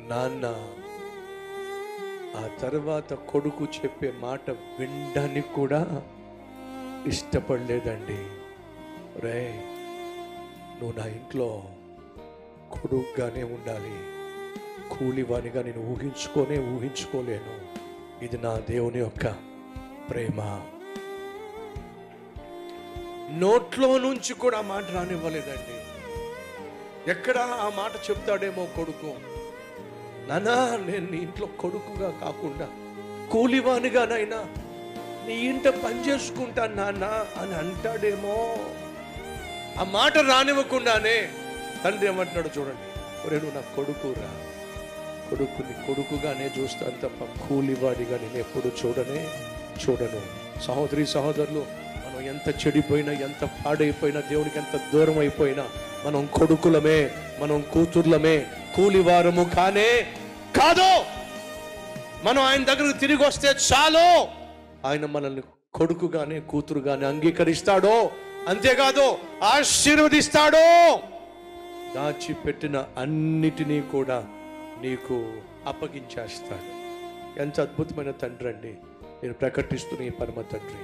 నాన్న ఆ తర్వాత కొడుకు చెప్పే మాట వినడానికి కూడా ఇష్టపడలేదండి. రే, నువ్వు నా ఇంట్లో కొడుకుగానే ఉండాలి, కూలివానిగా నేను ఊహించుకోలేను. ఇది నా దేవుని యొక్క ప్రేమ. నోట్లో నుంచి కూడా ఆ మాట రానివ్వలేదండి. ఎక్కడ ఆ మాట చెప్తాడేమో కొడుకు, నానా నేను నీ ఇంట్లో కొడుకుగా కాకుండా కూలివానిగానైనా నీ ఇంట పని చేసుకుంటాను నాన్న అని అంటాడేమో. ఆ మాట రానివ్వకుండానే తండ్రి ఏమంటున్నాడు చూడండి, ఒరే నువ్వు నా కొడుకురా, కొడుకుని కొడుకుగానే చూస్తాను తప్ప కూలివాడిగా నేను ఎప్పుడు చూడను. సహోదరి సహోదరులు, మనం ఎంత చెడిపోయినా, ఎంత పాడైపోయినా, దేవునికి ఎంత దూరం అయిపోయినా మనం కొడుకులమే, మనం కూతుర్లమే, కూలివారము కాదు. మనం ఆయన దగ్గరకు తిరిగి వస్తే చాలు, ఆయన మనల్ని కొడుకుగానే కూతురుగానే అంగీకరిస్తాడో, అంతేకాదు ఆశీర్వదిస్తాడో. దాచిపెట్టిన అన్నిటినీ కూడా నీకు అప్పగించేస్తాడు. ఎంత అద్భుతమైన తండ్రి అండి నేను ప్రకటిస్తున్న ఈ పరమ తండ్రి.